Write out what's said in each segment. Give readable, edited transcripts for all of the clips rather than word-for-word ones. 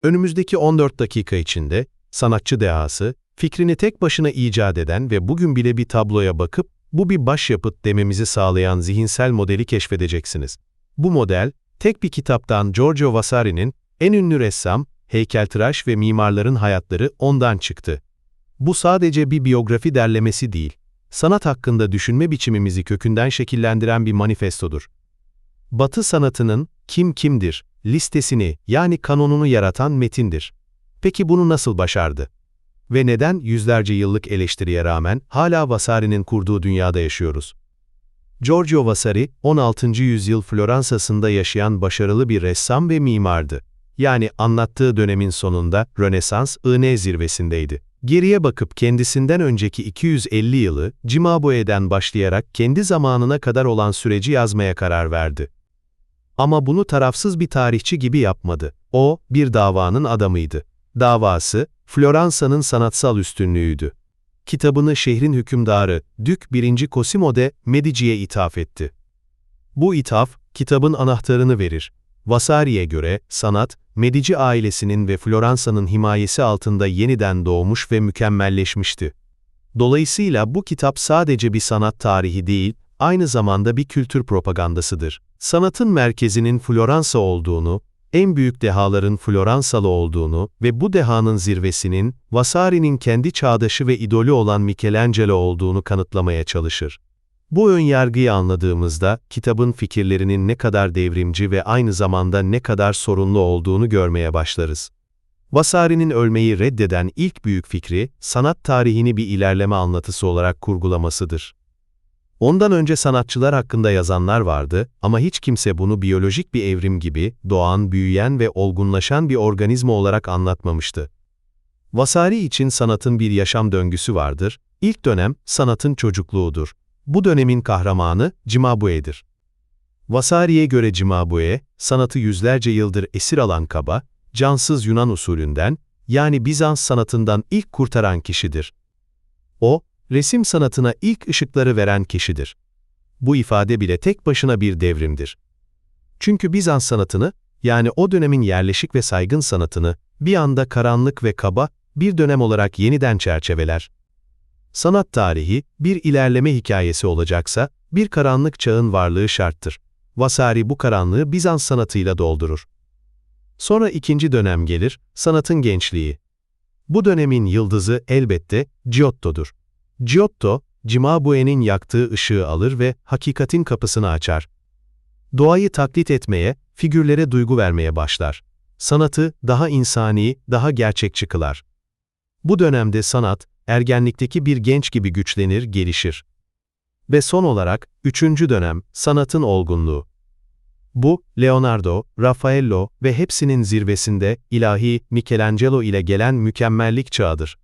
Önümüzdeki 14 dakika içinde, sanatçı dehası, fikrini tek başına icat eden ve bugün bile bir tabloya bakıp, bu bir başyapıt dememizi sağlayan zihinsel modeli keşfedeceksiniz. Bu model, tek bir kitaptan Giorgio Vasari'nin, en ünlü ressam, heykeltıraş ve mimarların hayatları ondan çıktı. Bu sadece bir biyografi derlemesi değil, sanat hakkında düşünme biçimimizi kökünden şekillendiren bir manifestodur. Batı sanatının kim kimdir listesini yani kanonunu yaratan metindir. Peki bunu nasıl başardı? Ve neden yüzlerce yıllık eleştiriye rağmen hala Vasari'nin kurduğu dünyada yaşıyoruz? Giorgio Vasari, 16. yüzyıl Floransa'sında yaşayan başarılı bir ressam ve mimardı. Yani anlattığı dönemin sonunda Rönesans zirvesindeydi. Geriye bakıp kendisinden önceki 250 yılı Cimabue'den başlayarak kendi zamanına kadar olan süreci yazmaya karar verdi. Ama bunu tarafsız bir tarihçi gibi yapmadı. O, bir davanın adamıydı. Davası, Floransa'nın sanatsal üstünlüğüydü. Kitabını şehrin hükümdarı, Dük 1. Cosimo de Medici'ye ithaf etti. Bu ithaf, kitabın anahtarını verir. Vasari'ye göre, sanat, Medici ailesinin ve Floransa'nın himayesi altında yeniden doğmuş ve mükemmelleşmişti. Dolayısıyla bu kitap sadece bir sanat tarihi değil, aynı zamanda bir kültür propagandasıdır. Sanatın merkezinin Floransa olduğunu, en büyük dehaların Floransalı olduğunu ve bu dehanın zirvesinin, Vasari'nin kendi çağdaşı ve idolü olan Michelangelo olduğunu kanıtlamaya çalışır. Bu önyargıyı anladığımızda, kitabın fikirlerinin ne kadar devrimci ve aynı zamanda ne kadar sorunlu olduğunu görmeye başlarız. Vasari'nin ölmeyi reddeden ilk büyük fikri, sanat tarihini bir ilerleme anlatısı olarak kurgulamasıdır. Ondan önce sanatçılar hakkında yazanlar vardı ama hiç kimse bunu biyolojik bir evrim gibi, doğan, büyüyen ve olgunlaşan bir organizma olarak anlatmamıştı. Vasari için sanatın bir yaşam döngüsü vardır, ilk dönem, sanatın çocukluğudur. Bu dönemin kahramanı, Cimabue'dir. Vasari'ye göre Cimabue, sanatı yüzlerce yıldır esir alan kaba, cansız Yunan usulünden, yani Bizans sanatından ilk kurtaran kişidir. O, resim sanatına ilk ışıkları veren kişidir. Bu ifade bile tek başına bir devrimdir. Çünkü Bizans sanatını, yani o dönemin yerleşik ve saygın sanatını, bir anda karanlık ve kaba, bir dönem olarak yeniden çerçeveler. Sanat tarihi, bir ilerleme hikayesi olacaksa, bir karanlık çağın varlığı şarttır. Vasari bu karanlığı Bizans sanatıyla doldurur. Sonra ikinci dönem gelir, sanatın gençliği. Bu dönemin yıldızı elbette Giotto'dur. Giotto, Cimabue'nin yaktığı ışığı alır ve hakikatin kapısını açar. Doğayı taklit etmeye, figürlere duygu vermeye başlar. Sanatı daha insani, daha gerçekçi kılar. Bu dönemde sanat, ergenlikteki bir genç gibi güçlenir, gelişir. Ve son olarak, üçüncü dönem, sanatın olgunluğu. Bu, Leonardo, Raffaello ve hepsinin zirvesinde, ilahi, Michelangelo ile gelen mükemmellik çağıdır.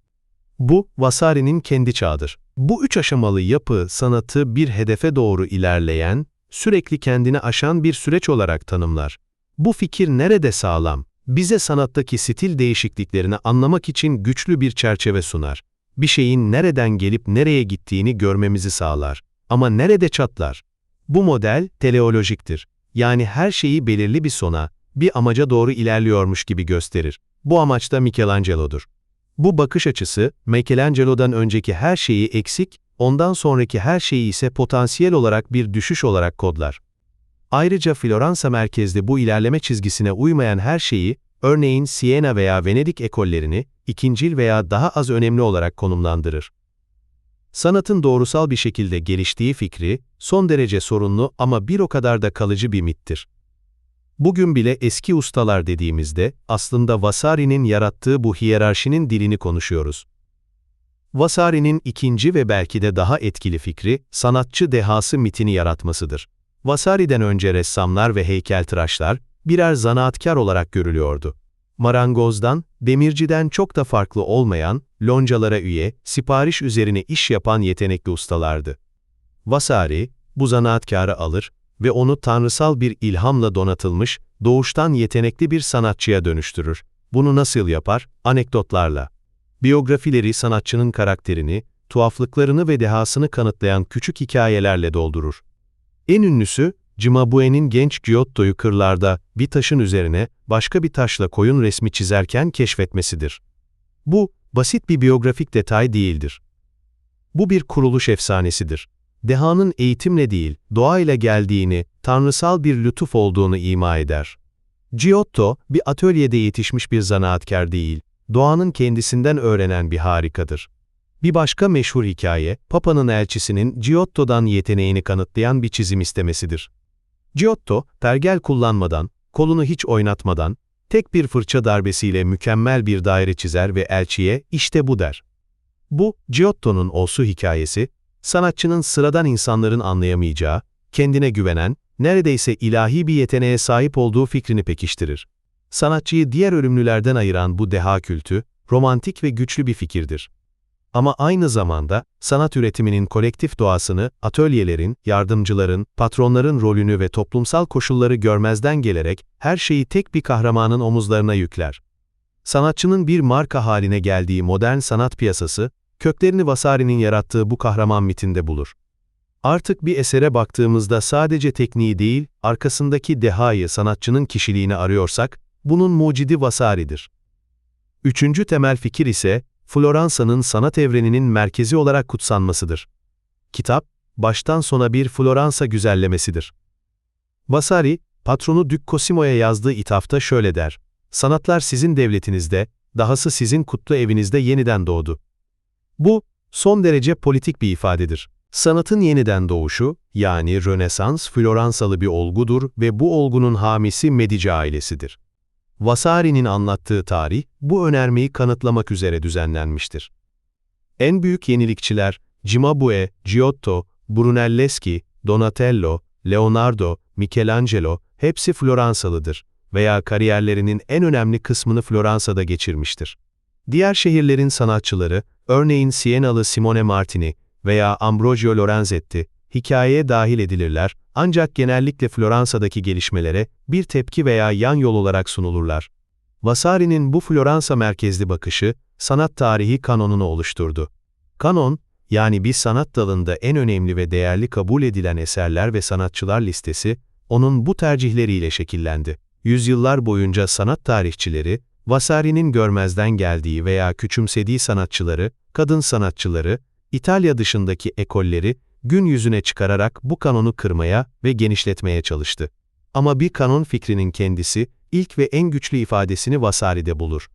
Bu, Vasari'nin kendi çağıdır. Bu üç aşamalı yapı, sanatı bir hedefe doğru ilerleyen, sürekli kendini aşan bir süreç olarak tanımlar. Bu fikir nerede sağlam? Bize sanattaki stil değişikliklerini anlamak için güçlü bir çerçeve sunar. Bir şeyin nereden gelip nereye gittiğini görmemizi sağlar. Ama nerede çatlar? Bu model, teleolojiktir. Yani her şeyi belirli bir sona, bir amaca doğru ilerliyormuş gibi gösterir. Bu amaç da Michelangelo'dur. Bu bakış açısı, Michelangelo'dan önceki her şeyi eksik, ondan sonraki her şeyi ise potansiyel olarak bir düşüş olarak kodlar. Ayrıca Floransa merkezli bu ilerleme çizgisine uymayan her şeyi, örneğin Siena veya Venedik ekollerini, ikincil veya daha az önemli olarak konumlandırır. Sanatın doğrusal bir şekilde geliştiği fikri, son derece sorunlu ama bir o kadar da kalıcı bir mittir. Bugün bile eski ustalar dediğimizde, aslında Vasari'nin yarattığı bu hiyerarşinin dilini konuşuyoruz. Vasari'nin ikinci ve belki de daha etkili fikri, sanatçı dehası mitini yaratmasıdır. Vasari'den önce ressamlar ve heykeltıraşlar, birer zanaatkar olarak görülüyordu. Marangozdan, demirciden çok da farklı olmayan, loncalara üye, sipariş üzerine iş yapan yetenekli ustalardı. Vasari, bu zanaatkarı alır ve onu tanrısal bir ilhamla donatılmış, doğuştan yetenekli bir sanatçıya dönüştürür. Bunu nasıl yapar? Anekdotlarla. Biyografileri sanatçının karakterini, tuhaflıklarını ve dehasını kanıtlayan küçük hikayelerle doldurur. En ünlüsü, Cimabue'nin genç Giotto'yu kırlarda bir taşın üzerine başka bir taşla koyun resmi çizerken keşfetmesidir. Bu, basit bir biyografik detay değildir. Bu bir kuruluş efsanesidir. Dehanın eğitimle değil, doğayla geldiğini, tanrısal bir lütuf olduğunu ima eder. Giotto, bir atölyede yetişmiş bir zanaatkar değil, doğanın kendisinden öğrenen bir harikadır. Bir başka meşhur hikaye, Papa'nın elçisinin Giotto'dan yeteneğini kanıtlayan bir çizim istemesidir. Giotto, pergel kullanmadan, kolunu hiç oynatmadan, tek bir fırça darbesiyle mükemmel bir daire çizer ve elçiye "işte bu" der. Bu, Giotto'nun olsu hikayesi, sanatçının sıradan insanların anlayamayacağı, kendine güvenen, neredeyse ilahi bir yeteneğe sahip olduğu fikrini pekiştirir. Sanatçıyı diğer ölümlülerden ayıran bu deha kültü, romantik ve güçlü bir fikirdir. Ama aynı zamanda, sanat üretiminin kolektif doğasını, atölyelerin, yardımcıların, patronların rolünü ve toplumsal koşulları görmezden gelerek, her şeyi tek bir kahramanın omuzlarına yükler. Sanatçının bir marka haline geldiği modern sanat piyasası, köklerini Vasari'nin yarattığı bu kahraman mitinde bulur. Artık bir esere baktığımızda sadece tekniği değil, arkasındaki dehayı, sanatçının kişiliğini arıyorsak, bunun mucidi Vasari'dir. Üçüncü temel fikir ise, Floransa'nın sanat evreninin merkezi olarak kutsanmasıdır. Kitap, baştan sona bir Floransa güzellemesidir. Vasari, patronu Duke Cosimo'ya yazdığı ithafta şöyle der: "Sanatlar sizin devletinizde, dahası sizin kutlu evinizde yeniden doğdu." Bu, son derece politik bir ifadedir. Sanatın yeniden doğuşu, yani Rönesans, Floransalı bir olgudur ve bu olgunun hamisi Medici ailesidir. Vasari'nin anlattığı tarih, bu önermeyi kanıtlamak üzere düzenlenmiştir. En büyük yenilikçiler, Cimabue, Giotto, Brunelleschi, Donatello, Leonardo, Michelangelo, hepsi Floransalıdır veya kariyerlerinin en önemli kısmını Floransa'da geçirmiştir. Diğer şehirlerin sanatçıları, örneğin Sienalı Simone Martini veya Ambrogio Lorenzetti, hikayeye dahil edilirler, ancak genellikle Floransa'daki gelişmelere bir tepki veya yan yol olarak sunulurlar. Vasari'nin bu Floransa merkezli bakışı, sanat tarihi kanonunu oluşturdu. Kanon, yani bir sanat dalında en önemli ve değerli kabul edilen eserler ve sanatçılar listesi, onun bu tercihleriyle şekillendi. Yüzyıllar boyunca sanat tarihçileri, Vasari'nin görmezden geldiği veya küçümsediği sanatçıları, kadın sanatçıları, İtalya dışındaki ekolleri, gün yüzüne çıkararak bu kanonu kırmaya ve genişletmeye çalıştı. Ama bir kanon fikrinin kendisi, ilk ve en güçlü ifadesini Vasari'de bulur.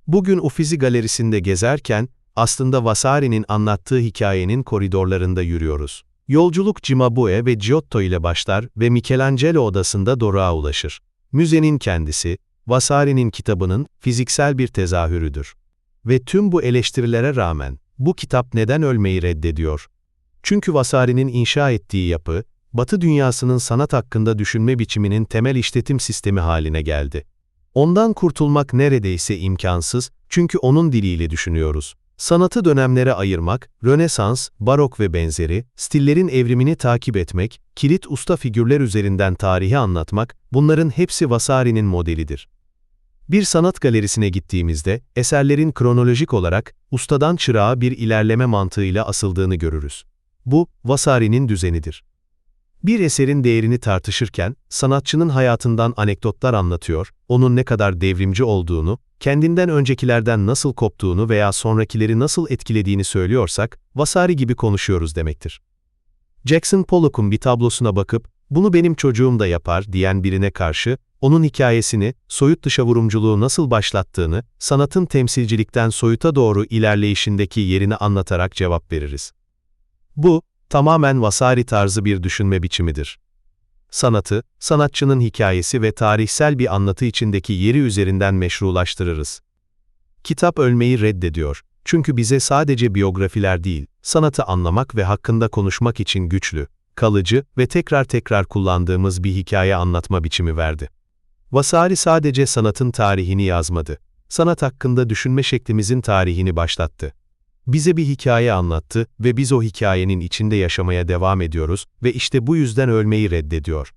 Bugün Uffizi Galerisi'nde gezerken, aslında Vasari'nin anlattığı hikayenin koridorlarında yürüyoruz. Yolculuk Cimabue ve Giotto ile başlar ve Michelangelo odasında doruğa ulaşır. Müzenin kendisi, Vasari'nin kitabının fiziksel bir tezahürüdür. Ve tüm bu eleştirilere rağmen, bu kitap neden ölmeyi reddediyor? Çünkü Vasari'nin inşa ettiği yapı, Batı dünyasının sanat hakkında düşünme biçiminin temel işletim sistemi haline geldi. Ondan kurtulmak neredeyse imkansız, çünkü onun diliyle düşünüyoruz. Sanatı dönemlere ayırmak, Rönesans, Barok ve benzeri, stillerin evrimini takip etmek, kilit usta figürler üzerinden tarihi anlatmak, bunların hepsi Vasari'nin modelidir. Bir sanat galerisine gittiğimizde, eserlerin kronolojik olarak, ustadan çırağa bir ilerleme mantığıyla asıldığını görürüz. Bu, Vasari'nin düzenidir. Bir eserin değerini tartışırken, sanatçının hayatından anekdotlar anlatıyor, onun ne kadar devrimci olduğunu, kendinden öncekilerden nasıl koptuğunu veya sonrakileri nasıl etkilediğini söylüyorsak, Vasari gibi konuşuyoruz demektir. Jackson Pollock'un bir tablosuna bakıp, "Bunu benim çocuğum da yapar" diyen birine karşı, onun hikayesini, soyut dışavurumculuğu nasıl başlattığını, sanatın temsilcilikten soyuta doğru ilerleyişindeki yerini anlatarak cevap veririz. Bu, tamamen Vasari tarzı bir düşünme biçimidir. Sanatı, sanatçının hikayesi ve tarihsel bir anlatı içindeki yeri üzerinden meşrulaştırırız. Kitap ölmeyi reddediyor. Çünkü bize sadece biyografiler değil, sanatı anlamak ve hakkında konuşmak için güçlü, kalıcı ve tekrar tekrar kullandığımız bir hikaye anlatma biçimi verdi. Vasari sadece sanatın tarihini yazmadı, sanat hakkında düşünme şeklimizin tarihini başlattı. Bize bir hikaye anlattı ve biz o hikayenin içinde yaşamaya devam ediyoruz ve işte bu yüzden ölmeyi reddediyor.